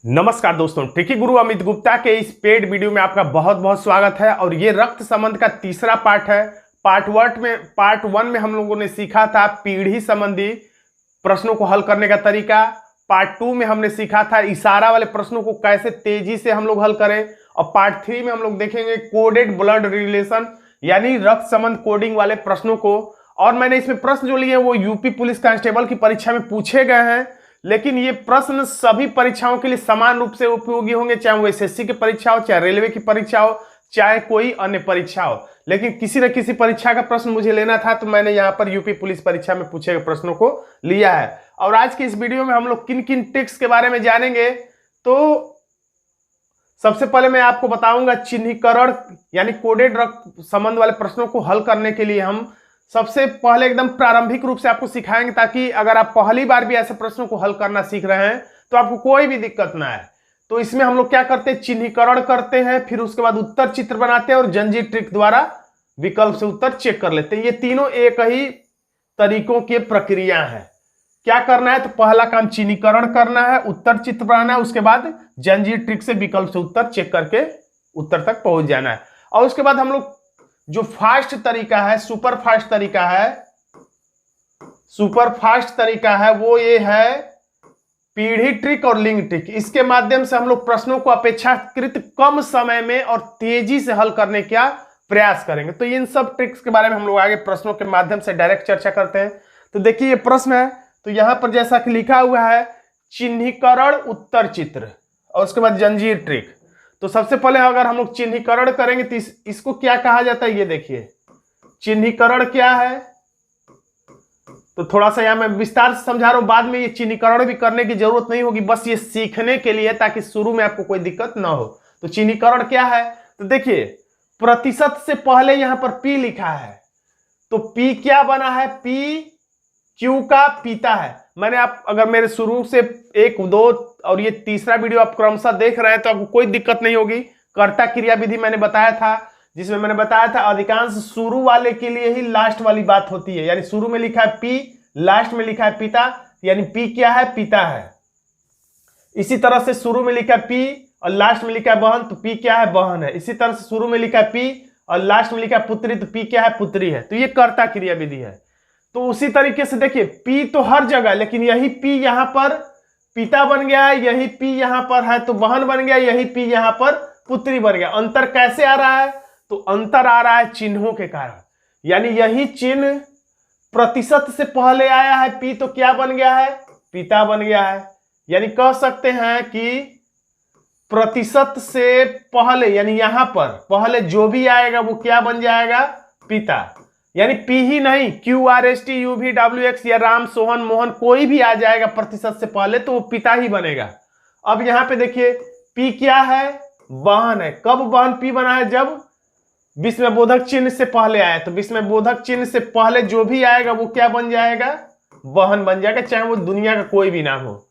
नमस्कार दोस्तों, ट्रिकी गुरु अमित गुप्ता के इस पेड वीडियो में आपका बहुत बहुत स्वागत है। और ये रक्त संबंध का तीसरा पार्ट है। पार्ट वन में हम लोगों ने सीखा था पीढ़ी संबंधी प्रश्नों को हल करने का तरीका। पार्ट टू में हमने सीखा था इशारा वाले प्रश्नों को कैसे तेजी से हम लोग हल करें। और पार्ट थ्री में हम लोग देखेंगे कोडेड ब्लड रिलेशन यानी रक्त संबंध कोडिंग वाले प्रश्नों को। और मैंने इसमें प्रश्न जो लिए वो यूपी पुलिस कांस्टेबल की परीक्षा में पूछे गए हैं, लेकिन ये प्रश्न सभी परीक्षाओं के लिए समान रूप से उपयोगी होंगे, चाहे वो एसएससी की परीक्षा हो, चाहे रेलवे की परीक्षा हो, चाहे कोई अन्य परीक्षा हो। लेकिन किसी न किसी परीक्षा का प्रश्न मुझे लेना था, तो मैंने यहाँ पर यूपी पुलिस परीक्षा में पूछे गए प्रश्नों को लिया है। और आज की इस वीडियो में हम लोग किन किन ट्रिक्स के बारे में जानेंगे। तो सबसे पहले मैं आपको बताऊंगा चिन्हीकरण यानी कोडेड रक्त संबंध वाले प्रश्नों को हल करने के लिए हम सबसे पहले एकदम प्रारंभिक रूप से आपको सिखाएंगे, ताकि अगर आप पहली बार भी ऐसे प्रश्नों को हल करना सीख रहे हैं तो आपको कोई भी दिक्कत ना आए। तो इसमें हम लोग क्या करते हैं, चिन्हीकरण करते हैं, फिर उसके बाद उत्तर चित्र बनाते हैं और जंजीर ट्रिक द्वारा विकल्प से उत्तर चेक कर लेते हैं। ये तीनों एक ही तरीकों की प्रक्रिया है। क्या करना है, तो पहला काम चिन्हीकरण करना है, उत्तर चित्र बनाना है, उसके बाद जंजीर ट्रिक से विकल्प से उत्तर चेक करके उत्तर तक पहुंच जाना है। और उसके बाद हम लोग जो फास्ट तरीका है, सुपर फास्ट तरीका है वो ये है पीढ़ी ट्रिक और लिंक ट्रिक। इसके माध्यम से हम लोग प्रश्नों को अपेक्षाकृत कम समय में और तेजी से हल करने का प्रयास करेंगे। तो इन सब ट्रिक्स के बारे में हम लोग आगे प्रश्नों के माध्यम से डायरेक्ट चर्चा करते हैं। तो देखिए ये प्रश्न है, तो यहां पर जैसा कि लिखा हुआ है चिन्हीकरण उत्तर चित्र और उसके बाद जंजीर ट्रिक। तो सबसे पहले अगर हम लोग चिन्हीकरण करेंगे तो इसको क्या कहा जाता है, ये देखिए चिन्हीकरण क्या है। तो थोड़ा सा यहां मैं विस्तार से समझा रहा हूं, बाद में ये चिन्हीकरण भी करने की जरूरत नहीं होगी, बस ये सीखने के लिए, ताकि शुरू में आपको कोई दिक्कत ना हो। तो चिन्हीकरण क्या है, तो देखिए प्रतिशत से पहले यहां पर पी लिखा है, तो पी क्या बना है, पी क्यू का पिता है। मैंने आप अगर मेरे शुरू से 1, 2 और ये तीसरा वीडियो आप क्रमशः देख रहे हैं तो आपको कोई दिक्कत नहीं होगी। कर्ता क्रिया विधि मैंने बताया था, जिसमें मैंने बताया था अधिकांश शुरू वाले के लिए ही लास्ट वाली बात होती है। यानी शुरू में लिखा है पी, लास्ट में लिखा है पिता, यानी पी क्या है, पिता है। इसी तरह से शुरू में लिखा है पी और लास्ट में लिखा है बहन, तो पी क्या है, बहन है। इसी तरह से शुरू में लिखा है पी और लास्ट में लिखा है पुत्री, तो पी क्या है, पुत्री है। तो ये कर्ता क्रिया विधि है। तो उसी तरीके से देखिए पी तो हर जगह, लेकिन यही पी यहां पर पिता बन गया है, यही पी यहां पर है तो बहन बन गया, यही पी यहां पर पुत्री बन गया। अंतर कैसे आ रहा है, तो अंतर आ रहा है चिन्हों के कारण। यानी यही चिन्ह प्रतिशत से पहले आया है पी, तो क्या बन गया है, पिता बन गया है। यानी कह सकते हैं कि प्रतिशत से पहले यानी यहां पर पहले जो भी आएगा वो क्या बन जाएगा, पिता। यानी पी ही नहीं, QRST UV WX या राम सोहन मोहन कोई भी आ जाएगा प्रतिशत से पहले तो वो पिता ही बनेगा। अब यहां पे देखिए पी क्या है, बहन है। कब बहन पी बना है, जब विस्मयबोधक चिन्ह से पहले आया। तो विस्मयबोधक चिन्ह से पहले जो भी आएगा वो क्या बन जाएगा, बहन बन जाएगा, चाहे वो दुनिया का कोई भी नाम हो।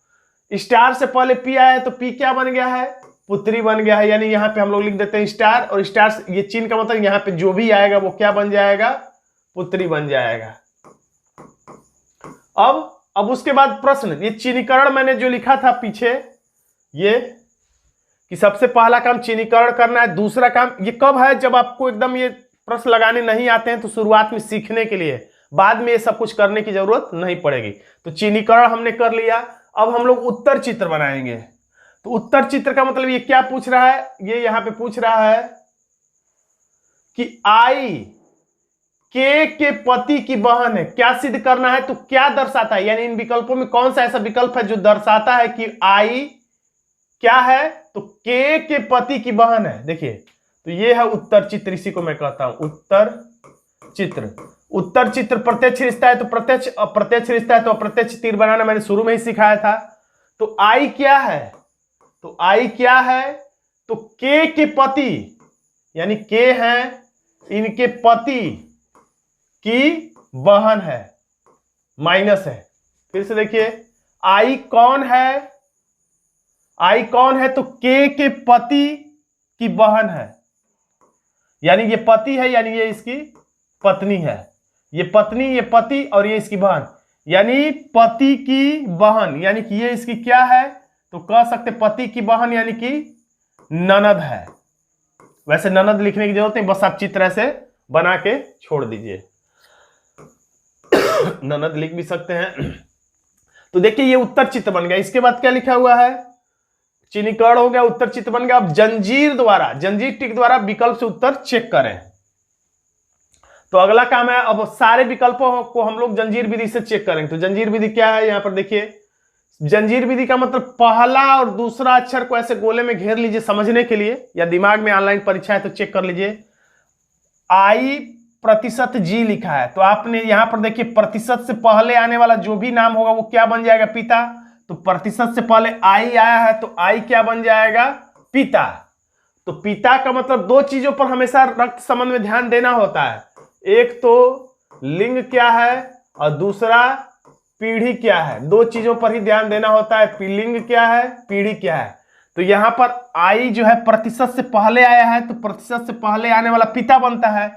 स्टार से पहले पी आया है तो पी क्या बन गया है, पुत्री बन गया है। यानी यहाँ पे हम लोग लिख देते हैं स्टार, और स्टार ये चिन्ह का मतलब यहाँ पे जो भी आएगा वो क्या बन जाएगा, पुत्री बन जाएगा। अब उसके बाद प्रश्न, ये चिन्हीकरण मैंने जो लिखा था पीछे, ये कि सबसे पहला काम चिन्हीकरण करना है। दूसरा काम ये कब है, जब आपको एकदम ये प्रश्न लगाने नहीं आते हैं, तो शुरुआत में सीखने के लिए, बाद में ये सब कुछ करने की जरूरत नहीं पड़ेगी। तो चिन्हीकरण हमने कर लिया। अब हम लोग उत्तर चित्र बनाएंगे। तो उत्तर चित्र का मतलब ये क्या पूछ रहा है, ये यहां पे पूछ रहा है कि आई के पति की बहन है। क्या सिद्ध करना है, तो क्या दर्शाता है, यानी इन विकल्पों में कौन सा ऐसा विकल्प है जो दर्शाता है कि आई क्या है, तो के पति की बहन है। देखिए तो ये है उत्तर चित्र, इसी को मैं कहता हूं उत्तर चित्र। उत्तर चित्र प्रत्यक्ष रिश्ता है तो प्रत्यक्ष, अप्रत्यक्ष रिश्ता है तो अप्रत्यक्ष तीर बनाना मैंने शुरू में ही सिखाया था। तो आई क्या है, तो आई क्या है, तो के पति यानी के हैं, इनके पति की बहन है, माइनस है। फिर से देखिए आई कौन है, आई कौन है, तो के पति की बहन है। यानी ये पति है, यानी ये इसकी पत्नी है। ये पत्नी, ये पति और ये इसकी बहन, यानी पति की बहन, यानी कि ये इसकी क्या है, तो कह सकते पति की बहन यानी कि ननद है। वैसे ननद लिखने की जरूरत नहीं, बस आप चित्र ऐसे बना के छोड़ दीजिए। ननद लिख भी सकते हैं। तो देखिए ये उत्तर चित्र बन गया। इसके बाद क्या लिखा हुआ है, चिन्हीकरण हो गया, उत्तर चित्र बन गया। अब जंजीर टिक द्वारा विकल्प से उत्तर चेक करें। तो अगला काम है, अब सारे विकल्पों को हम लोग जंजीर विधि से चेक करेंगे। तो जंजीर विधि क्या है, यहां पर देखिए, जंजीर विधि का मतलब पहला और दूसरा अक्षर को ऐसे गोले में घेर लीजिए समझने के लिए, या दिमाग में ऑनलाइन परीक्षा है तो चेक कर लीजिए। आई प्रतिशत जी लिखा है, तो आपने यहां पर देखिए प्रतिशत से पहले आने वाला जो भी नाम होगा वो क्या बन जाएगा, पिता। तो प्रतिशत से पहले आई आया है तो आई क्या बन जाएगा, पिता। तो पिता का मतलब दो चीजों पर हमेशा रक्त संबंध में ध्यान देना होता है, एक तो लिंग क्या है और दूसरा पीढ़ी क्या है। दो चीजों पर ही ध्यान देना होता है, लिंग क्या है, पीढ़ी क्या है। तो यहां पर आई जो है प्रतिशत से पहले आया है तो प्रतिशत से पहले आने वाला पिता बनता है।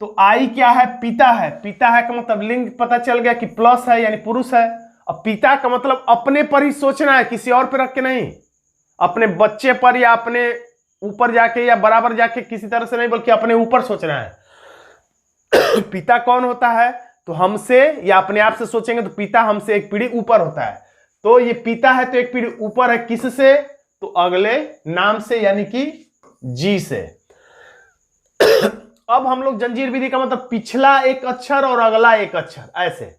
तो आई क्या है, पिता है। पिता है का मतलब लिंग पता चल गया कि प्लस है यानी पुरुष है। अब पिता का मतलब अपने पर ही सोचना है, किसी और पर रख के नहीं, अपने बच्चे पर या अपने ऊपर जाके या बराबर जाके किसी तरह से नहीं, बल्कि अपने ऊपर सोचना है। पिता कौन होता है, तो हमसे या अपने आप से सोचेंगे तो पिता हमसे एक पीढ़ी ऊपर होता है। तो ये पिता है तो एक पीढ़ी ऊपर है, किससे, तो अगले नाम से यानी कि जी से। अब हम लोग जंजीर विधि का मतलब पिछला एक अक्षर और अगला एक अक्षर, ऐसे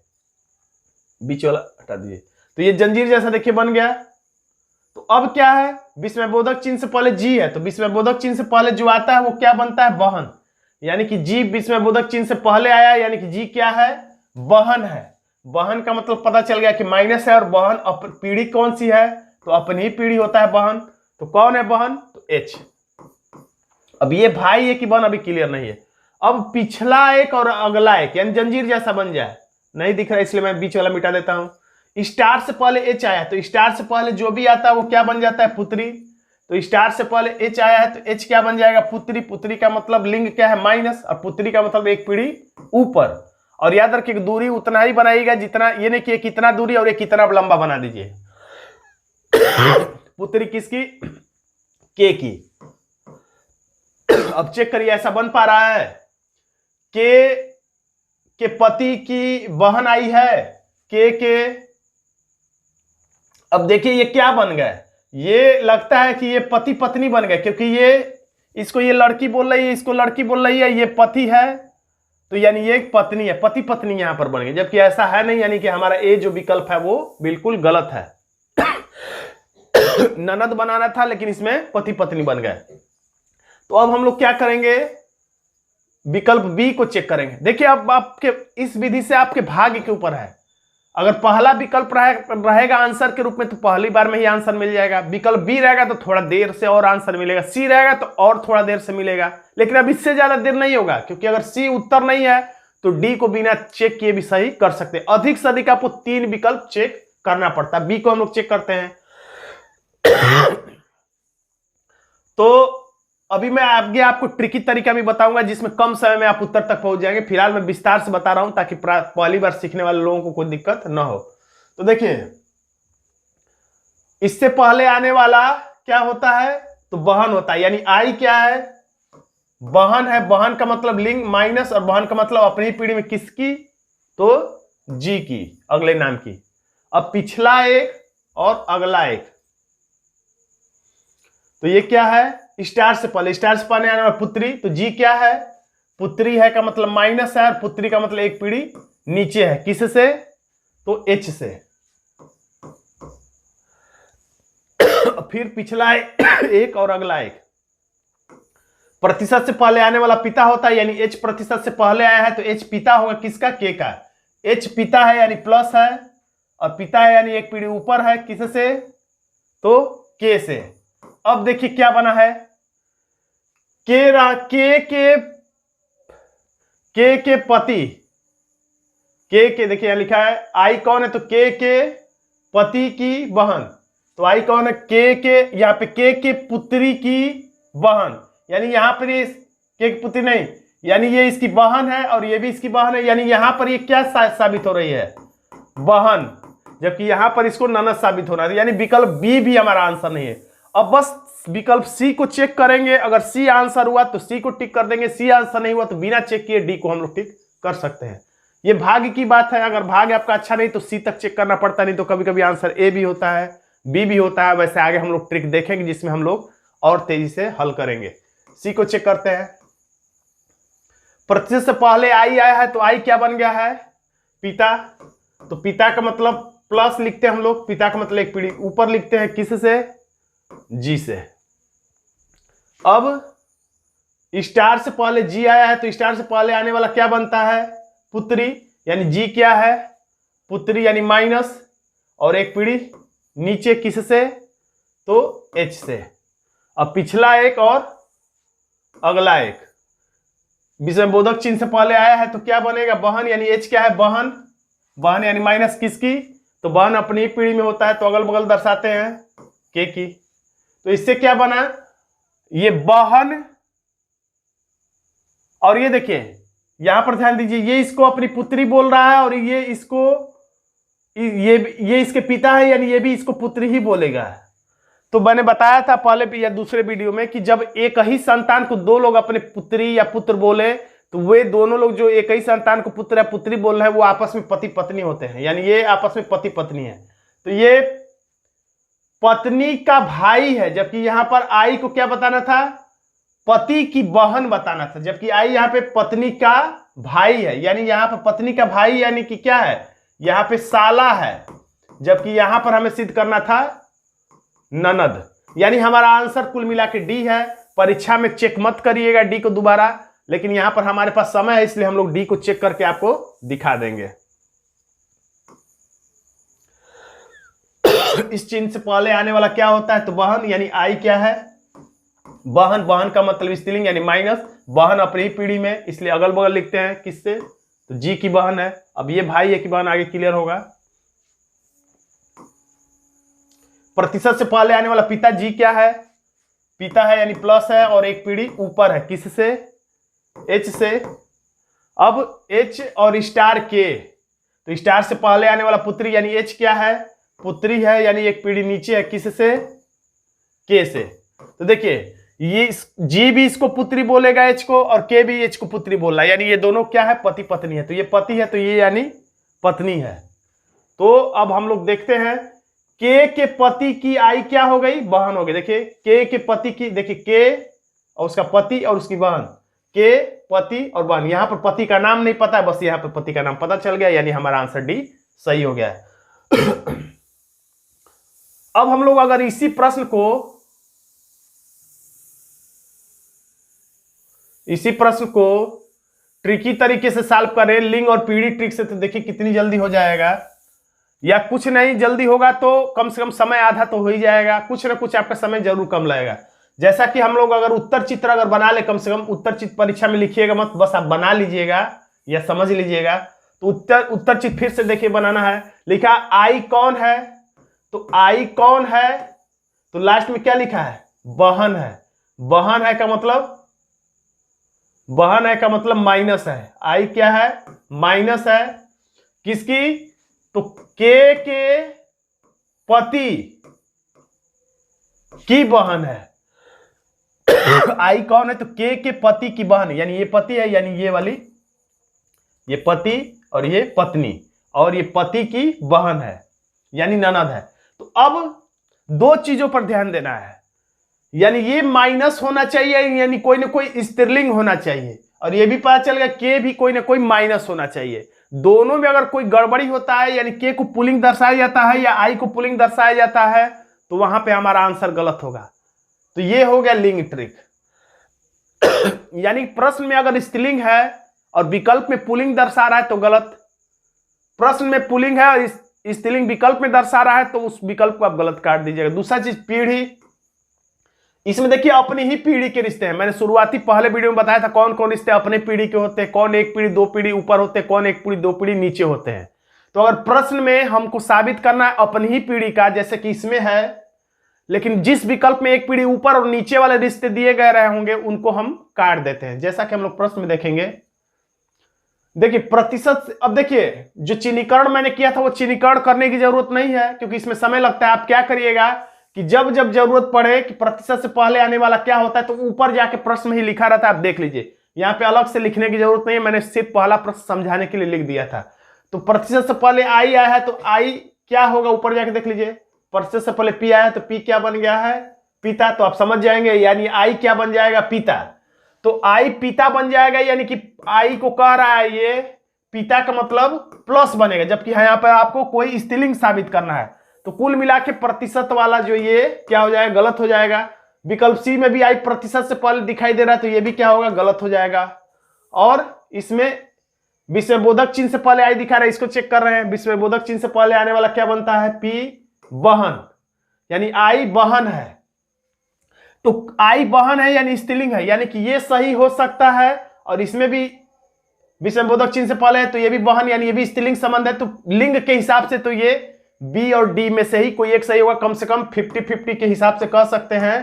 बीच वाला हटा दीजिए। तो ये जंजीर जैसा देखिए बन गया। तो अब क्या है, विस्मयबोधक चिन्ह से पहले जी है, तो विस्मयबोधक चिन्ह से पहले जो आता है वो क्या बनता है, बहन। यानी कि जी विस्मयबोधक चिन्ह से पहले आया, यानी कि जी क्या है, बहन है। बहन का मतलब पता चल गया कि माइनस है, और बहन पीढ़ी कौन सी है, तो अपनी ही पीढ़ी होता है बहन। तो कौन है बहन, तो एच। अब ये भाई है कि बहन अभी क्लियर नहीं है। अब पिछला एक और अगला एक यानी जंजीर जैसा बन जाए, नहीं दिख रहा इसलिए मैं बीच वाला मिटा देता हूं। स्टार से पहले एच आया तो स्टार से पहले जो भी आता है वो क्या बन जाता है, पुत्री। तो स्टार से पहले एच आया है तो एच क्या बन जाएगा, पुत्री। पुत्री का मतलब लिंग क्या है, माइनस, और पुत्री का मतलब एक पीढ़ी ऊपर। और याद रखिए दूरी उतना ही बनाइएगा जितना, ये नहीं कि कितना दूरी और ये कितना लंबा बना दीजिए। पुत्री किसकी, के की। अब चेक करिए ऐसा बन पा रहा है, के पति की बहन आई है, के। अब देखिए ये क्या बन गए, ये लगता है कि ये पति पत्नी बन गए, क्योंकि ये इसको ये लड़की बोल रही है, इसको लड़की बोल रही है, ये पति है तो यानी ये पत्नी है, पति पत्नी यहां पर बन गए, जबकि ऐसा है नहीं। यानी कि हमारा ए जो विकल्प है वो बिल्कुल गलत है। ननद बनाना था लेकिन इसमें पति पत्नी बन गए। तो अब हम लोग क्या करेंगे, विकल्प बी को चेक करेंगे। देखिए अब आपके इस विधि से आपके भाग्य के ऊपर है। अगर पहला विकल्प रहेगा आंसर के रूप में तो पहली बार में ही आंसर मिल जाएगा। विकल्प बी रहेगा तो थोड़ा देर से और आंसर मिलेगा। सी रहेगा तो और थोड़ा देर से मिलेगा, लेकिन अब इससे ज्यादा देर नहीं होगा, क्योंकि अगर सी उत्तर नहीं है तो डी को बिना चेक किए भी सही कर सकते हैं। अधिक से अधिक आपको 3 विकल्प चेक करना पड़ता है। बी को हम लोग चेक करते हैं। तो अभी मैं आगे आपको ट्रिकी तरीका भी बताऊंगा जिसमें कम समय में आप उत्तर तक पहुंच जाएंगे। फिलहाल मैं विस्तार से बता रहा हूं ताकि पहली बार सीखने वाले लोगों को कोई दिक्कत ना हो। तो देखिए इससे पहले आने वाला क्या होता है, तो बहन होता है, यानी आई क्या है, बहन है। बहन का मतलब लिंग माइनस, और बहन का मतलब अपनी पीढ़ी में किसकी, तो जी की, अगले नाम की। अब पिछला एक और अगला एक, तो ये क्या है, स्टार से पहले आने वाला पुत्री। तो जी क्या है, पुत्री है का मतलब माइनस है, और पुत्री का मतलब एक पीढ़ी नीचे है, किससे, तो एच से। फिर पिछला एक और अगला एक। प्रतिशत से पहले आने वाला पिता होता है, यानी एच प्रतिशत से पहले आया है तो एच पिता होगा किसका, के का। एच पिता है यानी प्लस है, और पिता है यानी एक पीढ़ी ऊपर है, किससे, तो के से। अब देखिए क्या बना है, के पति, के देखिए यहां लिखा है आई कौन है, तो के पति की बहन। तो आई कौन है, के यहां पे के पुत्री की बहन, यानी यहां पर ये के पुत्री नहीं, यानी ये इसकी बहन है और ये भी इसकी बहन है, यानी यहां पर ये क्या साबित हो रही है, बहन। जबकि यहां पर इसको ननद साबित होना है, यानी विकल्प बी भी हमारा आंसर नहीं है। अब बस विकल्प सी को चेक करेंगे, अगर सी आंसर हुआ तो सी को टिक कर देंगे, सी आंसर नहीं हुआ तो बिना चेक किए डी को हम लोग टिक कर सकते हैं। ये भाग्य की बात है, अगर भाग्य आपका अच्छा नहीं तो सी तक चेक करना पड़ता, नहीं तो कभी कभी आंसर ए भी होता है, बी भी होता है। वैसे आगे हम लोग ट्रिक देखेंगे जिसमें हम लोग और तेजी से हल करेंगे। सी को चेक करते हैं। प्रतिशत से पहले आई आया है तो आई क्या बन गया है, पिता। तो पिता का मतलब प्लस लिखते हैं हम लोग, पिता का मतलब एक पीढ़ी ऊपर लिखते हैं, किस से, जी से। अब स्टार से पहले जी आया है तो स्टार से पहले आने वाला क्या बनता है, पुत्री, यानी जी क्या है, पुत्री यानी माइनस, और एक पीढ़ी नीचे किस से, तो एच से। अब पिछला एक और अगला एक विषमबोधक चिन्ह से पहले आया है तो क्या बनेगा, बहन, यानी एच क्या है, बहन, बहन यानी माइनस किसकी, तो बहन अपनी पीढ़ी में होता है तो अगल बगल दर्शाते हैं के की। तो इससे क्या बना, ये बहन, और ये देखिए यहां पर ध्यान दीजिए, ये इसको अपनी पुत्री बोल रहा है और ये इसको, ये इसके पिता है, यानी ये भी इसको पुत्री ही बोलेगा। तो मैंने बताया था पहले भी या दूसरे वीडियो में कि जब एक ही संतान को दो लोग अपने पुत्री या पुत्र बोले तो वे दोनों लोग जो एक ही संतान को पुत्र या पुत्री बोल रहे हैं वो आपस में पति पत्नी होते हैं, यानी ये आपस में पति पत्नी है। तो ये पत्नी का भाई है, जबकि यहां पर आई को क्या बताना था, पति की बहन बताना था, जबकि आई यहां पे पत्नी का भाई है, यानी यहां पर पत्नी का भाई यानी कि क्या है, यहां पे साला है, जबकि यहां पर हमें सिद्ध करना था ननद। यानी हमारा आंसर कुल मिला के डी है। परीक्षा में चेक मत करिएगा डी को दोबारा, लेकिन यहां पर हमारे पास समय है इसलिए हम लोग डी को चेक करके आपको दिखा देंगे। इस चिन्ह से पहले आने वाला क्या होता है, तो बहन, यानी आई क्या है, बहन, बहन का मतलब स्त्रीलिंग यानी माइनस, बहन अपनी पीढ़ी में, इसलिए अगल बगल लिखते हैं किससे, तो जी की बहन है। अब ये भाई है कि बहन आगे क्लियर होगा। प्रतिशत से पहले आने वाला पिता जी क्या है, पिता है यानी प्लस है, और एक पीढ़ी ऊपर है किससे, एच से। अब एच और स्टार के, तो स्टार से पहले आने वाला पुत्री यानी एच क्या है, पुत्री है, यानी एक पीढ़ी नीचे है किससे, के से। तो देखिए ये जी भी इसको पुत्री बोलेगा एच को, और के भी एच को पुत्री बोल रहा है, यानी ये दोनों क्या है, पति पत्नी है। तो ये पति है तो ये यानी पत्नी है। तो अब हम लोग देखते हैं के पति की आई क्या हो गई, बहन हो गई। देखिए के पति की, देखिए के और उसका पति और उसकी बहन, के पति और बहन। यहां पर पति का नाम नहीं पता है, बस यहां पर पति का नाम पता चल गया, यानी हमारा आंसर डी सही हो गया है। अब हम लोग अगर इसी प्रश्न को ट्रिकी तरीके से सॉल्व करें लिंग और पीढ़ी ट्रिक से, तो देखिए कितनी जल्दी हो जाएगा, या कुछ नहीं जल्दी होगा तो कम से कम समय आधा तो हो ही जाएगा, कुछ ना कुछ आपका समय जरूर कम लगेगा। जैसा कि हम लोग अगर उत्तर चित्र अगर बना ले, कम से कम उत्तर चित्र परीक्षा में लिखिएगा मत, बस आप बना लीजिएगा या समझ लीजिएगा। तो उत्तर चित्र फिर से देखिए बनाना है, लिखा आई कौन है, तो आई कौन है, तो लास्ट में क्या लिखा है, बहन है। बहन है का मतलब, बहन है का मतलब माइनस है, आई क्या है, माइनस है किसकी, तो के पति की बहन है। आई कौन है, तो के पति की बहन, यानी ये पति है, यानी ये वाली, ये पति और ये पत्नी, और ये पति की बहन है यानी ननद है। तो अब दो चीजों पर ध्यान देना है, यानी ये माइनस होना चाहिए, यानी कोई ना कोई स्त्रीलिंग होना चाहिए, और ये भी पता चल गया के भी कोई ना कोई माइनस होना चाहिए। दोनों में अगर कोई गड़बड़ी होता है, यानी के को पुल्लिंग दर्शाया जाता है या आई को पुल्लिंग दर्शाया जाता है, तो वहां पे हमारा आंसर गलत होगा। तो ये हो गया लिंग ट्रिक। यानी प्रश्न में अगर स्त्रीलिंग है और विकल्प में पुल्लिंग दर्शा रहा है तो गलत, प्रश्न में पुल्लिंग है और स्त्रीलिंग विकल्प में दर्शा रहा है तो उस विकल्प को आप गलत काट दीजिएगा। दूसरा चीज पीढ़ी, इसमें देखिए अपनी ही पीढ़ी के रिश्ते हैं। मैंने शुरुआती पहले वीडियो में बताया था कौन कौन रिश्ते अपने पीढ़ी के होते हैं, कौन एक पीढ़ी दो पीढ़ी ऊपर होते हैं, कौन एक पीढ़ी दो पीढ़ी नीचे होते हैं। तो अगर प्रश्न में हमको साबित करना है अपनी ही पीढ़ी का, जैसे कि इसमें है, लेकिन जिस विकल्प में एक पीढ़ी ऊपर और नीचे वाले रिश्ते दिए गए रहे होंगे उनको हम काट देते हैं, जैसा कि हम लोग प्रश्न में देखेंगे। देखिए प्रतिशत, अब देखिए जो चिन्हीकरण मैंने किया था वो चिन्हीकरण करने की जरूरत नहीं है क्योंकि इसमें समय लगता है। आप क्या करिएगा कि जब जब जरूरत पड़े कि प्रतिशत से पहले आने वाला क्या होता है तो ऊपर जाके प्रश्न में ही लिखा रहता है, आप देख लीजिए। यहाँ पे अलग से लिखने की जरूरत नहीं है, मैंने सिर्फ पहला प्रश्न समझाने के लिए लिख दिया था। तो प्रतिशत से पहले आई आया है तो आई क्या होगा, ऊपर जाके देख लीजिए। प्रतिशत से पहले पी आया है तो पी क्या बन गया है, पिता। तो आप समझ जाएंगे, यानी आई क्या बन जाएगा, पिता। तो आई पिता बन जाएगा, यानी कि आई को कह रहा है ये पिता का मतलब प्लस बनेगा, जबकि यहाँ पर आपको कोई स्त्रीलिंग साबित करना है। तो कुल मिला के प्रतिशत वाला जो ये क्या हो जाएगा, गलत हो जाएगा। विकल्प सी में भी आई प्रतिशत से पहले दिखाई दे रहा है तो ये भी क्या होगा, गलत हो जाएगा। और इसमें विस्मयबोधक चिन्ह से पहले आई दिखा रहा है, इसको चेक कर रहे हैं। विस्मयबोधक चिन्ह से पहले आने वाला क्या बनता है, पी बहन, यानी आई बहन है। तो आई बहन है यानी स्त्रीलिंग है, यानी कि ये सही हो सकता है। और इसमें भी विस्मयबोधक चिन्ह से पहले है तो ये भी बहन, यानी ये भी स्त्रीलिंग संबंध है। तो लिंग के हिसाब से तो ये बी और डी में से ही कोई एक सही होगा। कम से कम 50-50 के हिसाब से कह सकते हैं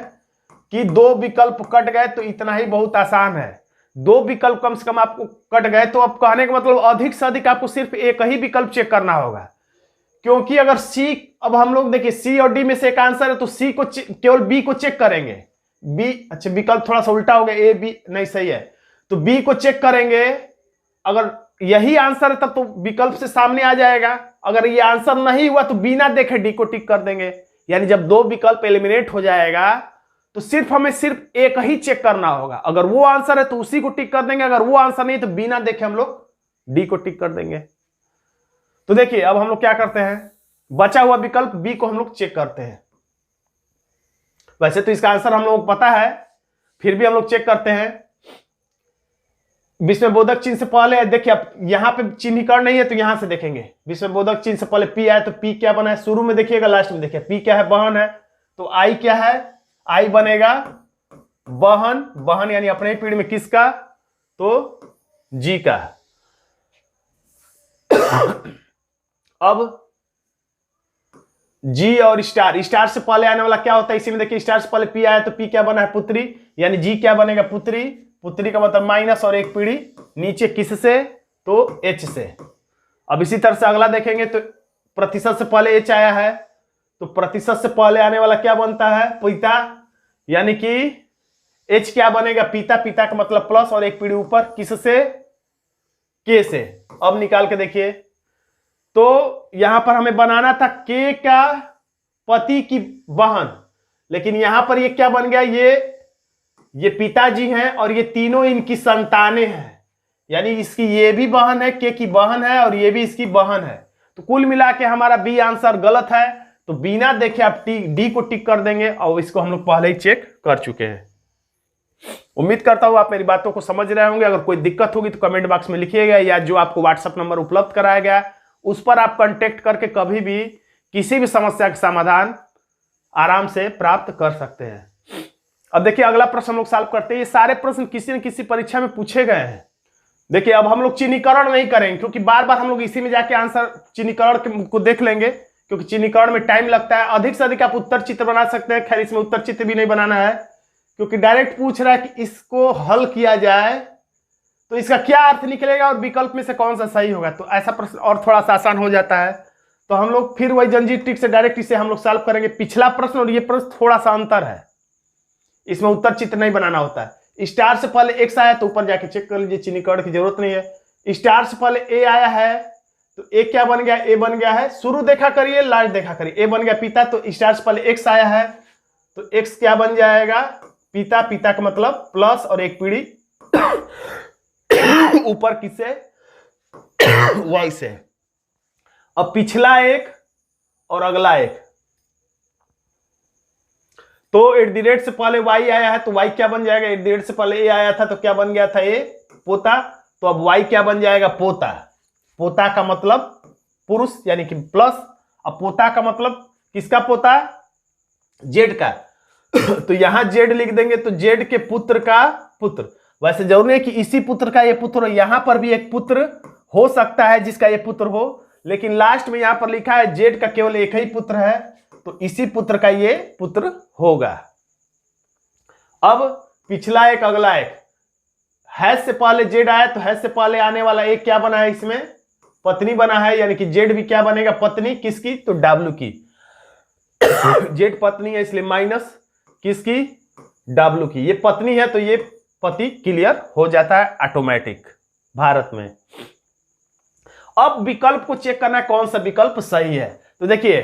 कि दो विकल्प कट गए तो इतना ही बहुत आसान है। दो विकल्प कम से कम आपको कट गए तो अब कहने का मतलब अधिक से अधिक आपको सिर्फ एक ही विकल्प चेक करना होगा। क्योंकि अगर सी, अब हम लोग देखिए सी और डी में से एक आंसर है तो सी को केवल बी को चेक करेंगे। बी, अच्छा विकल्प थोड़ा सा उल्टा हो गया, ए बी नहीं सही है, तो बी को चेक करेंगे। अगर यही आंसर है तब तो विकल्प से सामने आ जाएगा। अगर ये आंसर नहीं हुआ तो बिना देखे डी को टिक कर देंगे। यानी जब दो विकल्प एलिमिनेट हो जाएगा तो सिर्फ हमें सिर्फ एक ही चेक करना होगा। अगर वो आंसर है तो उसी को टिक कर देंगे, अगर वो आंसर नहीं तो बिना देखे हम लोग डी को टिक कर देंगे। तो देखिए अब हम लोग क्या करते हैं, बचा हुआ विकल्प बी को हम लोग चेक करते हैं। वैसे तो इसका आंसर हम लोग को पता है, फिर भी हम लोग चेक करते हैं। विस्मयबोधक चिन्ह से पहले देखिए, अब यहां पे चिन्हीकरण नहीं है तो यहां से देखेंगे। विस्मयबोधक चिन्ह से पहले पी आया तो पी क्या बना है, शुरू में देखिएगा, लास्ट में देखिए। पी क्या है, बहन है। तो आई क्या है, आई बनेगा बहन। बहन यानी अपने पीढ़ी में किसका, तो जी का। अब जी और स्टार, स्टार से पहले आने वाला क्या होता है, इसी में देखिए स्टार से पहले पी आया तो पी क्या बना है, पुत्री, यानी जी क्या बनेगा, पुत्री। पुत्री का मतलब माइनस और एक पीढ़ी नीचे किससे, तो एच से। अब इसी तरह से अगला देखेंगे तो प्रतिशत से पहले एच आया है तो प्रतिशत से पहले आने वाला क्या बनता है, पिता, यानी कि एच क्या बनेगा, पिता। पिता का मतलब प्लस और एक पीढ़ी ऊपर किससे, के से। अब निकाल के देखिए तो यहां पर हमें बनाना था के का पति की बहन, लेकिन यहां पर ये क्या बन गया, ये पिताजी हैं और ये तीनों इनकी संतानें हैं, यानी इसकी ये भी बहन है, के की बहन है, और ये भी इसकी बहन है। तो कुल मिला के हमारा बी आंसर गलत है। तो बिना देखे आप डी को टिक कर देंगे, और इसको हम लोग पहले ही चेक कर चुके हैं। उम्मीद करता हूं आप मेरी बातों को समझ रहे होंगे। अगर कोई दिक्कत होगी तो कमेंट बॉक्स में लिखिएगा, या जो आपको व्हाट्सएप नंबर उपलब्ध कराया गया उस पर आप कांटेक्ट करके कभी भी किसी भी समस्या का समाधान आराम से प्राप्त कर सकते हैं। अब देखिए अगला प्रश्न हम लोग सॉल्व करते हैं। ये सारे प्रश्न किसी न किसी परीक्षा में पूछे गए हैं। देखिए अब हम लोग चिन्हीकरण नहीं करेंगे क्योंकि बार बार हम लोग इसी में जाके आंसर चिन्हीकरण को देख लेंगे, क्योंकि चिन्हीकरण में टाइम लगता है। अधिक से अधिक आप उत्तर चित्र बना सकते हैं। खैर इसमें उत्तर चित्र भी नहीं बनाना है क्योंकि डायरेक्ट पूछ रहा है कि इसको हल किया जाए तो इसका क्या अर्थ निकलेगा और विकल्प में से कौन सा सही होगा। तो ऐसा प्रश्न और थोड़ा सा आसान हो जाता है। तो हम लोग फिर वही जंजीर ट्रिक से डायरेक्ट इसे हम लोग सॉल्व करेंगे। पिछला प्रश्न और ये प्रश्न थोड़ा सा अंतर है, इसमें उत्तर चित्र नहीं बनाना होता है। स्टार से पहले एक्स आया तो ऊपर जाके चेक कर लीजिए, चिन्हीकरण की जरूरत नहीं है। स्टार से पहले ए आया है तो ए क्या बन गया, ए बन गया है, शुरू देखा करिए लास्ट देखा करिए। ए बन गया पिता, तो स्टार से पहले एक्स आया है तो एक्स क्या बन जाएगा, पिता। पिता का मतलब प्लस और एक पीढ़ी ऊपर किससे, वाई से। अब पिछला एक और अगला एक, तो एट द रेट से पहले वाई आया है तो वाई क्या बन जाएगा, एट द रेट से पहले ए आया था तो क्या बन गया था, ए पोता। तो अब वाई क्या बन जाएगा, पोता। पोता का मतलब पुरुष यानी कि प्लस, अब पोता का मतलब किसका पोता, जेड का। तो यहां जेड लिख देंगे तो जेड के पुत्र का पुत्र। वैसे जरूरी है कि इसी पुत्र का ये पुत्र हो, यहां पर भी एक पुत्र हो सकता है जिसका ये पुत्र हो, लेकिन लास्ट में यहां पर लिखा है जेड का केवल एक ही पुत्र है तो इसी पुत्र का ये पुत्र होगा। अब पिछला एक अगला एक हैश से पहले जेड आया तो हैश से पहले आने वाला एक क्या बना है, इसमें पत्नी बना है, यानी कि जेड भी क्या बनेगा, पत्नी किसकी, तो डब्ल्यू की। जेड पत्नी है इसलिए माइनस किसकी, डब्ल्यू की। ये पत्नी है तो ये पति क्लियर हो जाता है ऑटोमेटिक भारत में। अब विकल्प को चेक करना है कौन सा विकल्प सही है। तो देखिए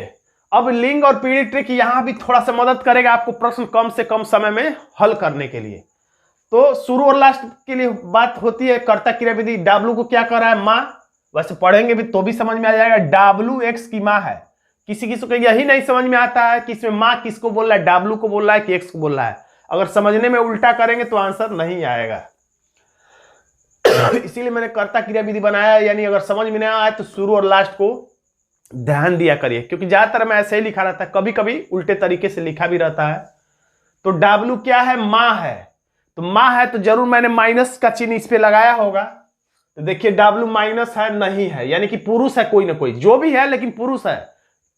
अब लिंग और पीढ़ी ट्रिक यहां भी थोड़ा सा मदद करेगा आपको प्रश्न कम से कम समय में हल करने के लिए। तो शुरू और लास्ट के लिए बात होती है कर्ता क्रिया विधि। डब्ल्यू को क्या कर रहा है, माँ, वैसे पढ़ेंगे भी तो भी समझ में आ जाएगा, डब्ल्यू एक्स की माँ है। किसी किसी को यही नहीं समझ में आता है कि इसमें माँ किसको बोल रहा है, डब्ल्यू को बोल रहा है कि एक्स को बोल रहा है। अगर समझने में उल्टा करेंगे तो आंसर नहीं आएगा। इसीलिए मैंने कर्ता क्रिया विधि बनाया, यानी अगर समझ में नहीं आए तो शुरू और लास्ट को ध्यान दिया करिए, क्योंकि ज्यादातर मैं ऐसे ही लिखा रहता है, कभी कभी उल्टे तरीके से लिखा भी रहता है। तो डब्ल्यू क्या है, माँ है, तो माँ है तो जरूर मैंने माइनस का चिन्ह इस पे लगाया होगा। तो देखिए डब्ल्यू माइनस है, नहीं है, यानी कि पुरुष है कोई ना कोई, जो भी है लेकिन पुरुष है।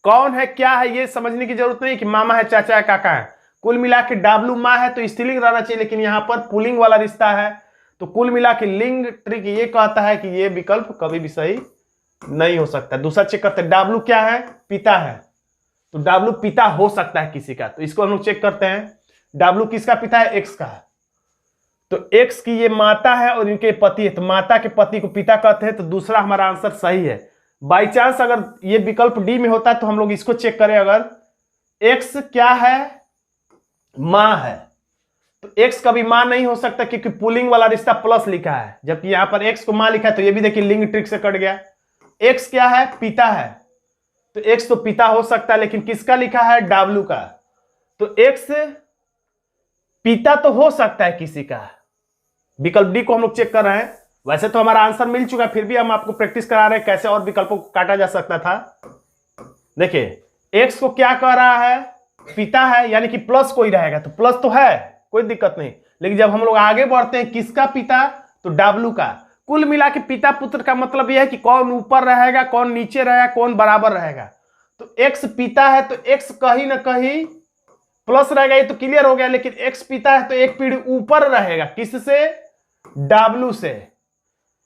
कौन है क्या है ये समझने की जरूरत नहीं कि मामा है, चाचा है, काका है। कुल मिला के डब्ल्यू माँ है तो स्त्रीलिंग रहना चाहिए, लेकिन यहाँ पर पुल्लिंग वाला रिश्ता है। तो कुल मिला के लिंग ट्रिक ये कहता है कि ये विकल्प कभी भी सही नहीं हो सकता। दूसरा चेक करते हैं, डब्ल्यू क्या है, पिता है, तो डब्ल्यू पिता हो सकता है किसी का, तो इसको हम लोग चेक करते हैं। डब्ल्यू किसका पिता है, एक्स का, तो एक्स की ये माता है और इनके पति है, तो माता के पति को पिता कहते हैं, तो दूसरा हमारा आंसर सही है। बाई चांस अगर ये विकल्प डी में होता तो हम लोग इसको चेक करें, अगर एक्स क्या है, मां है, तो एक्स कभी मां नहीं हो सकता क्योंकि पुलिंग वाला रिश्ता प्लस लिखा है, जबकि यहां पर एक्स को मां लिखा है, तो ये भी देखिए लिंग ट्रिक से कट गया। एक्स क्या है, पिता है, तो एक्स तो पिता हो सकता है, लेकिन किसका लिखा है, डब्ल्यू का, तो एक्स पिता तो हो सकता है किसी का। विकल्प डी को हम लोग चेक कर रहे हैं। वैसे तो हमारा आंसर मिल चुका है, फिर भी हम आपको प्रैक्टिस करा रहे हैं कैसे और विकल्पों को काटा जा सकता था। देखिए एक्स को क्या कह रहा है, पिता है, यानी कि प्लस कोई रहेगा, तो प्लस तो है, कोई दिक्कत नहीं। लेकिन जब हम लोग आगे बढ़ते हैं, किसका पिता, तो डब्ल्यू का। कुल मिला के पिता पुत्र का मतलब यह है कि कौन ऊपर रहेगा, कौन नीचे रहेगा, कौन बराबर रहेगा। तो एक्स पिता है तो एक्स कहीं ना कहीं प्लस रहेगा, ये तो क्लियर हो गया। लेकिन एक्स पिता है तो एक पीढ़ी ऊपर रहेगा, किससे, डब्ल्यू से,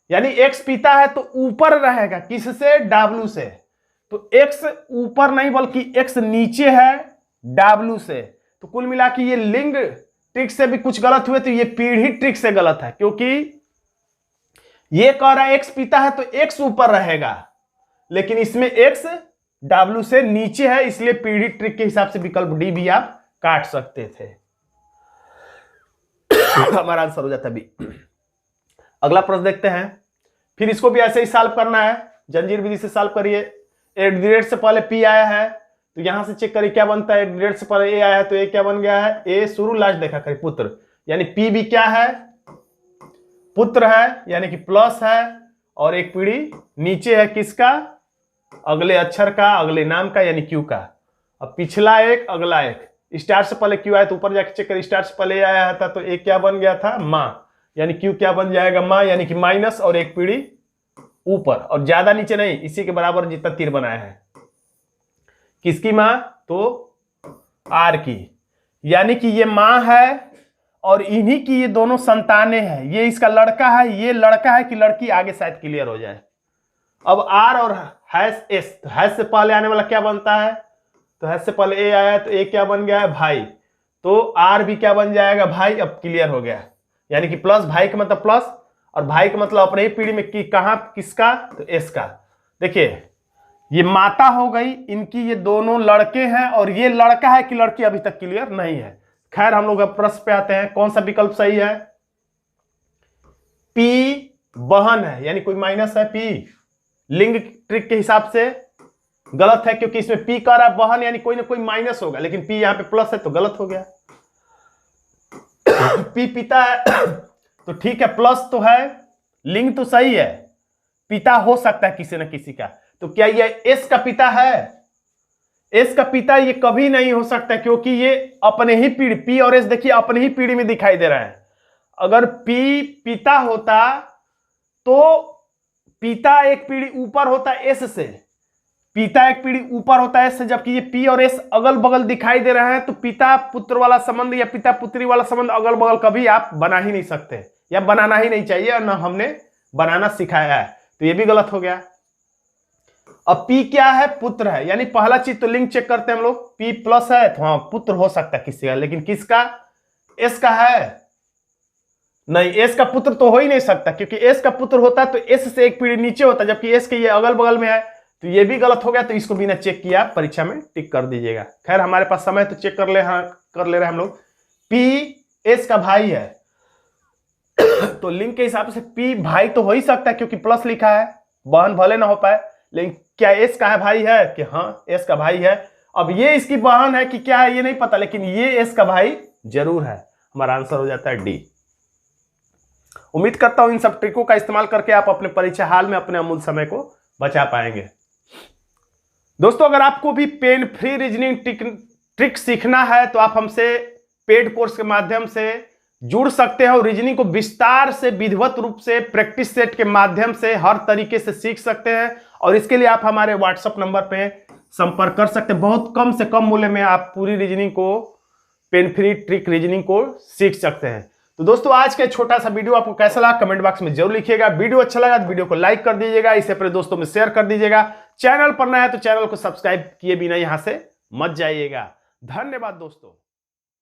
यानी एक्स पिता है तो ऊपर रहेगा किससे, डब्ल्यू से। तो एक्स ऊपर नहीं बल्कि एक्स नीचे है डब्ल्यू से। तो कुल मिला के ये लिंग ट्रिक से भी कुछ गलत हुए, तो ये पीढ़ी ट्रिक से गलत है, क्योंकि ये कह रहा है एक्स पिता है तो एक्स ऊपर रहेगा, लेकिन इसमें एक्स डब्ल्यू से नीचे है, इसलिए पीढ़ी ट्रिक के हिसाब से विकल्प डी भी आप काट सकते थे। हमारा आंसर हो जाता बी। अगला प्रश्न देखते हैं, फिर इसको भी ऐसे ही सॉल्व करना है, जंजीर विधि से सॉल्व करिए। एट द रेट से पहले पी आया है तो यहां से चेक करिए क्या बनता है। एट द रेट से पहले ए आया है तो ए क्या बन गया है, ए शुरू लास्ट देखा करिए, पुत्र, यानी पी भी क्या है, पुत्र है, यानी कि प्लस है, और एक पीढ़ी नीचे है किसका, अगले अक्षर का, अगले नाम का, यानी क्यू का। अब पिछला एक अगला एक, स्टार से पहले क्यू आया तो ऊपर जाके चेक करिए, स्टार से पहले आया था तो एक क्या बन गया था, माँ, यानी क्यू क्या बन जाएगा, माँ, यानी कि माइनस और एक पीढ़ी ऊपर, और ज्यादा नीचे नहीं, इसी के बराबर जितना तीर बनाया है। किसकी माँ, तो आर की, यानी कि ये माँ है और इन्हीं की ये दोनों संतानें हैं। ये इसका लड़का है, ये लड़का है कि लड़की, आगे शायद क्लियर हो जाए। अब आर और हैश एस, तो हैश से पहले आने वाला क्या बनता है, तो हैश से पहले ए आया तो ए क्या बन गया है, भाई, तो आर भी क्या बन जाएगा, भाई। अब क्लियर हो गया, यानी कि प्लस, भाई का मतलब प्लस, और भाई का मतलब अपने ही पीढ़ी में कि कहां किसका, तो एस का। देखिए ये माता हो गई, इनकी ये दोनों लड़के हैं, और ये लड़का है कि लड़की अभी तक क्लियर नहीं है। खैर हम लोग अब प्रश्न पे आते हैं, कौन सा विकल्प सही है, पी बहन है, यानी कोई माइनस है, पी लिंग ट्रिक के हिसाब से गलत है, क्योंकि इसमें पी कह रहा है बहन, यानी कोई ना कोई माइनस होगा, लेकिन पी यहां पे प्लस है तो गलत हो गया। पी पिता है तो ठीक है, प्लस तो है, लिंग तो सही है, पिता हो सकता है किसी न किसी का। तो क्या ये एस का पिता है, एस का पिता ये कभी नहीं हो सकता, क्योंकि ये अपने ही पीढ़ी, पी और एस देखिए अपने ही पीढ़ी में दिखाई दे रहा है। अगर पी पिता होता तो पिता एक पीढ़ी ऊपर होता एस से, पिता एक पीढ़ी ऊपर होता है एस से, जबकि ये पी और एस अगल बगल दिखाई दे रहे हैं, तो पिता पुत्र वाला संबंध या पिता पुत्री वाला संबंध अगल बगल कभी आप बना ही नहीं सकते, या बनाना ही नहीं चाहिए और ना हमने बनाना सिखाया है, तो ये भी गलत हो गया। अब P क्या है? पुत्र है, यानी पहला चीज तो लिंक चेक करते हैं हम लोग, P प्लस है तो हाँ पुत्र हो सकता है किसी का, लेकिन किसका? S का है? नहीं, S का पुत्र तो हो ही नहीं सकता, क्योंकि S का पुत्र होता तो S से एक पीढ़ी नीचे होता, जबकि S के ये अगल बगल में है, तो ये भी गलत हो गया। तो इसको बिना चेक किया परीक्षा में टिक कर दीजिएगा। खैर हमारे पास समय तो चेक कर ले रहे हैं हम लोग। P S का भाई है तो लिंक के हिसाब से P भाई तो हो ही सकता है, क्योंकि प्लस लिखा है, बहन भले ना हो पाए, लेकिन क्या S का है भाई है? कि हाँ S का भाई है। अब ये इसकी बहन है कि क्या है ये नहीं पता, लेकिन ये S का भाई जरूर है। हमारा आंसर हो जाता है डी। उम्मीद करता हूं इन सब ट्रिकों का इस्तेमाल करके आप अपने परीक्षा हाल में अपने अमूल्य समय को बचा पाएंगे। दोस्तों, अगर आपको भी पेन फ्री रीजनिंग ट्रिक सीखना है तो आप हमसे पेड कोर्स के माध्यम से जुड़ सकते हैं और रीजनिंग को विस्तार से विधिवत रूप से प्रैक्टिस सेट के माध्यम से हर तरीके से सीख सकते हैं। और इसके लिए आप हमारे व्हाट्सएप नंबर पे संपर्क कर सकते हैं। बहुत कम से कम मूल्य में आप पूरी रीजनिंग को, पेन फ्री ट्रिक रीजनिंग को सीख सकते हैं। तो दोस्तों, आज का छोटा सा वीडियो आपको कैसा लगा कमेंट बॉक्स में जरूर लिखिएगा। वीडियो अच्छा लगा तो वीडियो को लाइक कर दीजिएगा, इसे अपने दोस्तों में शेयर कर दीजिएगा। चैनल पर नया है तो चैनल को सब्सक्राइब किए बिना यहां से मत जाइएगा। धन्यवाद दोस्तों।